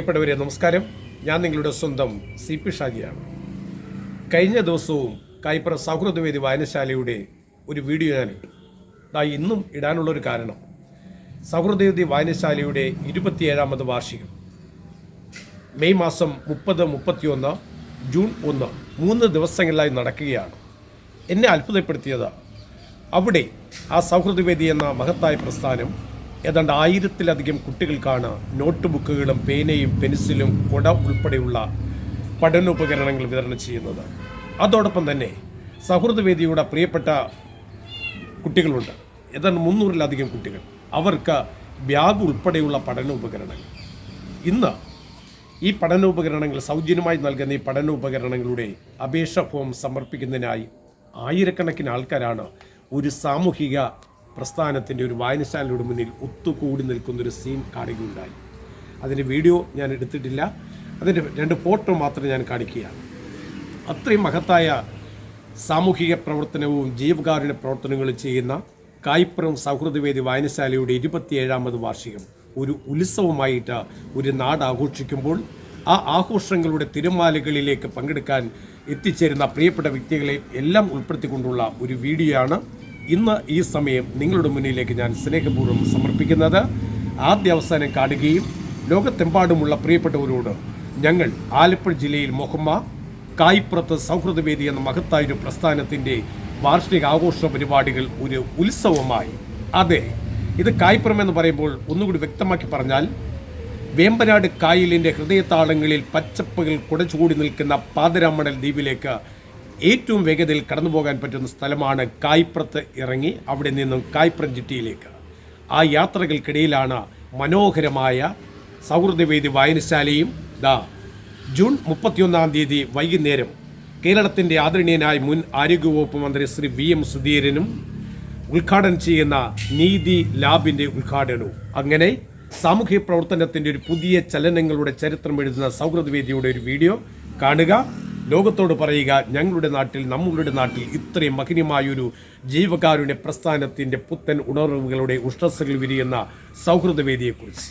പ്രിയപ്പെട്ടവരെ നമസ്കാരം. ഞാൻ നിങ്ങളുടെ സ്വന്തം CP ഷാജിയാണ്. കഴിഞ്ഞ ദിവസവും കൈപ്പറ സൗഹൃദവേദി വായനശാലയുടെ ഒരു വീഡിയോ ഞാനിട്ടു. ഇന്നും ഇടാനുള്ളൊരു കാരണം, സൗഹൃദവേദി വായനശാലയുടെ 27ാമത് വാർഷികം മെയ് മാസം 30, 31, ജൂൺ 1 3 ദിവസങ്ങളിലായി നടക്കുകയാണ്. എന്നെ അത്ഭുതപ്പെടുത്തിയത് അവിടെ ആ സൗഹൃദവേദി എന്ന മഹത്തായ പ്രസ്ഥാനം ഏതാണ്ട് 1000-ലധികം കുട്ടികൾക്കാണ് നോട്ട് ബുക്കുകളും പേനയും പെൻസിലും കുട ഉൾപ്പെടെയുള്ള പഠനോപകരണങ്ങൾ വിതരണം ചെയ്യുന്നത്. അതോടൊപ്പം തന്നെ സൗഹൃദവേദിയുടെ പ്രിയപ്പെട്ട കുട്ടികളുണ്ട്, ഏതാണ്ട് 300-ലധികം കുട്ടികൾ. അവർക്ക് ബാഗ് ഉൾപ്പെടെയുള്ള പഠനോപകരണങ്ങൾ. ഇന്ന് ഈ പഠനോപകരണങ്ങൾ സൗജന്യമായി നൽകുന്ന ഈ പഠനോപകരണങ്ങളുടെ അപേക്ഷ ഫോം സമർപ്പിക്കുന്നതിനായി ആയിരക്കണക്കിന് ആൾക്കാരാണ് ഒരു സാമൂഹിക പ്രസ്ഥാനത്തിൻ്റെ ഒരു വായനശാലയുടെ മുന്നിൽ ഒത്തുകൂടി നിൽക്കുന്നൊരു സീൻ കാണുകയുണ്ടായി. അതിൻ്റെ വീഡിയോ ഞാൻ എടുത്തിട്ടില്ല, അതിൻ്റെ 2 ഫോട്ടോ മാത്രം ഞാൻ കാണിക്കുകയാണ്. അത്രയും മഹത്തായ സാമൂഹിക പ്രവർത്തനവും ജീവകാരുണ്യ പ്രവർത്തനങ്ങളും ചെയ്യുന്ന കായിപ്പുറം സൗഹൃദവേദി വായനശാലയുടെ 27ാമത് വാർഷികം ഒരു ഉത്സവമായിട്ട് ഒരു നാട് ആഘോഷിക്കുമ്പോൾ ആ ആഘോഷങ്ങളുടെ തിരമാലകളിലേക്ക് പങ്കെടുക്കാൻ എത്തിച്ചേരുന്ന പ്രിയപ്പെട്ട വ്യക്തികളെ എല്ലാം ഉൾപ്പെടുത്തിക്കൊണ്ടുള്ള ഒരു വീഡിയോ ആണ് ഇന്ന് ഈ സമയം നിങ്ങളുടെ മുന്നിലേക്ക് ഞാൻ സ്നേഹപൂർവ്വം സമർപ്പിക്കുന്നത്. ആദ്യ അവസാനം കാണുകയും ലോകത്തെമ്പാടുമുള്ള പ്രിയപ്പെട്ടവരോട് ഞങ്ങൾ ആലപ്പുഴ ജില്ലയിൽ മൊഹമ്മ കായിപ്പുറത്ത് സൗഹൃദവേദി എന്ന മഹത്തായൊരു പ്രസ്ഥാനത്തിൻ്റെ വാർഷിക ആഘോഷ പരിപാടികൾ ഒരു ഉത്സവമായി. അതെ, ഇത് കായിപ്പുറം എന്ന് പറയുമ്പോൾ ഒന്നുകൂടി വ്യക്തമാക്കി പറഞ്ഞാൽ വേമ്പനാട് കായലിൻ്റെ ഹൃദയതാളങ്ങളിൽ പച്ചപ്പുകൾ കുടചൂടി നിൽക്കുന്ന പാതിരാമണൽ ദ്വീപിലേക്ക് ഏറ്റവും വേഗതയിൽ കടന്നു പോകാൻ പറ്റുന്ന സ്ഥലമാണ് കായിപ്പുറത്ത് ഇറങ്ങി അവിടെ നിന്നും കായിപ്പുറം ജിട്ടിയിലേക്ക്. ആ യാത്രകൾക്കിടയിലാണ് മനോഹരമായ സൗഹൃദവേദി വായനശാലയും ജൂൺ 31-ാം തീയതി വൈകുന്നേരം കേരളത്തിൻ്റെ ആദരണീയനായ മുൻ ആരോഗ്യവകുപ്പ് മന്ത്രി ശ്രീ VM സുധീരനും ഉദ്ഘാടനം ചെയ്യുന്ന നീതി ലാബിൻ്റെ ഉദ്ഘാടനവും. അങ്ങനെ സാമൂഹിക പ്രവർത്തനത്തിൻ്റെ ഒരു പുതിയ ചലനങ്ങളുടെ ചരിത്രം എഴുതുന്ന സൗഹൃദവേദിയുടെ ഒരു വീഡിയോ കാണുക. ലോകത്തോട് പറയുക, ഞങ്ങളുടെ നാട്ടിൽ, നമ്മളുടെ നാട്ടിൽ ഇത്രയും മഹിനമായൊരു ജീവകാരുണ്യ പ്രസ്ഥാനത്തിൻ്റെ പുത്തൻ ഉണർവുകളുടെ ഉഷസ്സുകൾ വിരിയുന്ന സൗഹൃദവേദിയെക്കുറിച്ച്.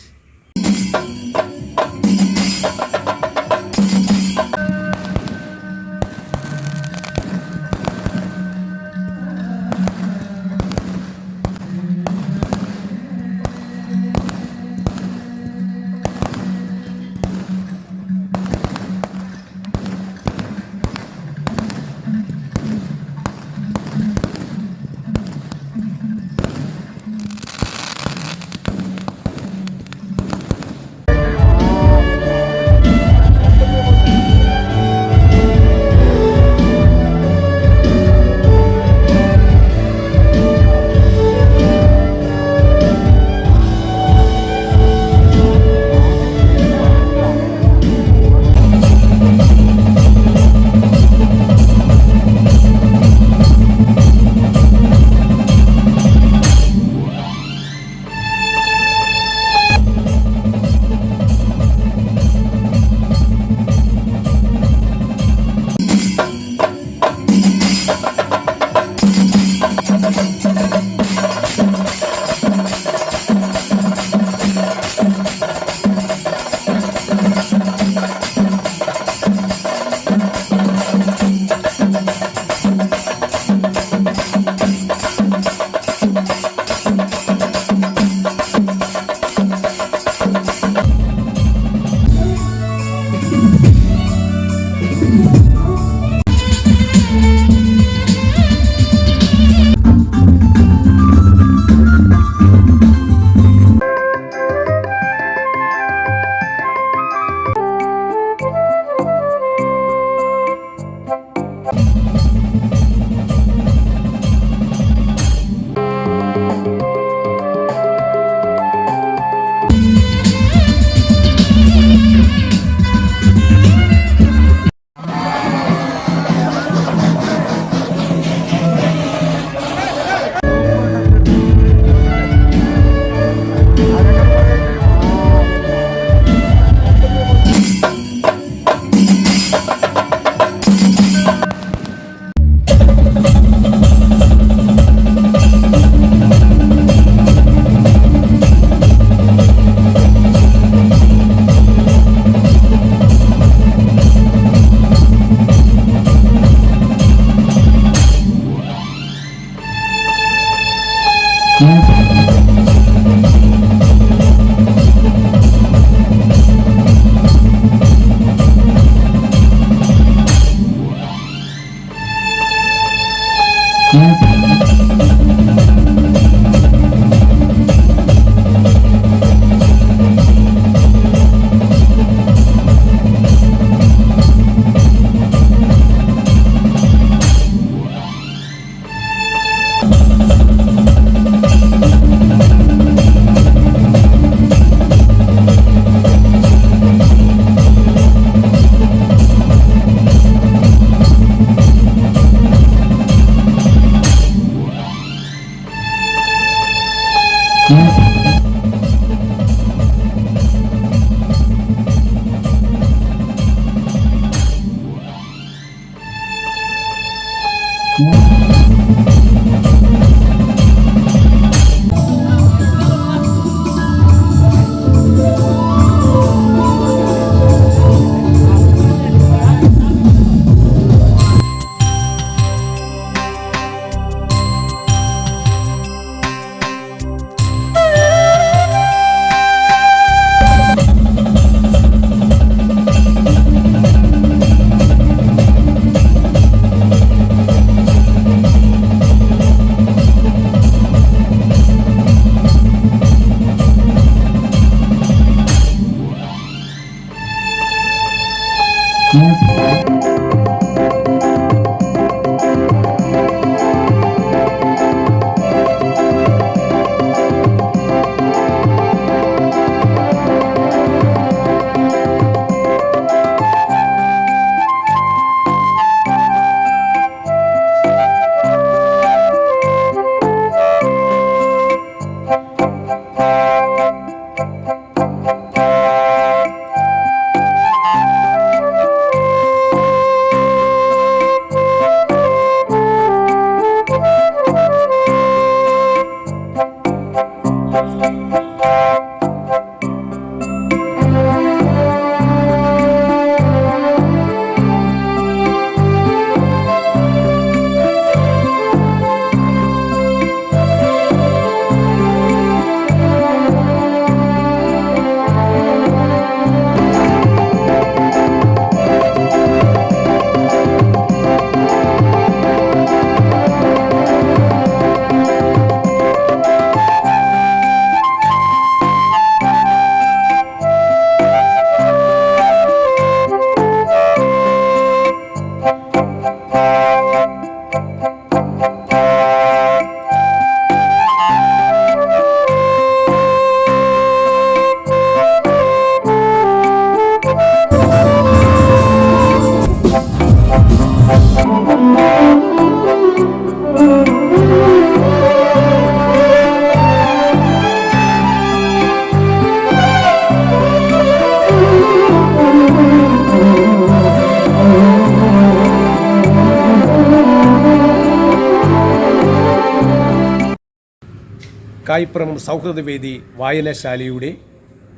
കായിപ്പുറം സൗഹൃദവേദി വായനശാലയുടെ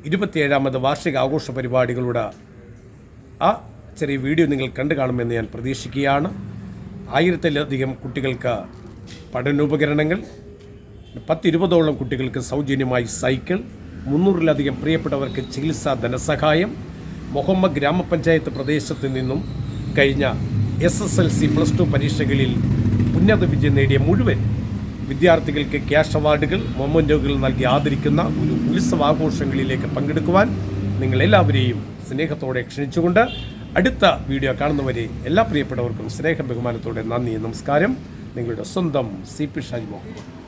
27ാമത് വാർഷിക ആഘോഷ പരിപാടികളുടെ ആ ചെറിയ വീഡിയോ നിങ്ങൾ കണ്ടു കാണുമെന്ന് ഞാൻ പ്രതീക്ഷിക്കുകയാണ്. 1000-ലധികം കുട്ടികൾക്ക് പഠനോപകരണങ്ങൾ, 10-20ഓളം കുട്ടികൾക്ക് സൗജന്യമായി സൈക്കിൾ, 300-ലധികം പ്രിയപ്പെട്ടവർക്ക് ചികിത്സാ ധനസഹായം, മുഹമ്മദ് ഗ്രാമപഞ്ചായത്ത് പ്രദേശത്ത് നിന്നും കഴിഞ്ഞ SSLC +2 പരീക്ഷകളിൽ ഉന്നത വിജയം നേടിയ മുഴുവൻ വിദ്യാർത്ഥികൾക്ക് ക്യാഷ് അവാർഡുകൾ, മൊമെൻറ്റോകൾ നൽകി ആദരിക്കുന്ന ഒരു ഉത്സവാഘോഷങ്ങളിലേക്ക് പങ്കെടുക്കുവാൻ നിങ്ങളെല്ലാവരെയും സ്നേഹത്തോടെ ക്ഷണിച്ചുകൊണ്ട് അടുത്ത വീഡിയോ കാണുന്നവരെ എല്ലാ പ്രിയപ്പെട്ടവർക്കും സ്നേഹ ബഹുമാനത്തോടെ നന്ദി, നമസ്കാരം. നിങ്ങളുടെ സ്വന്തം CP ഷാജി മുഹമ്മദ്.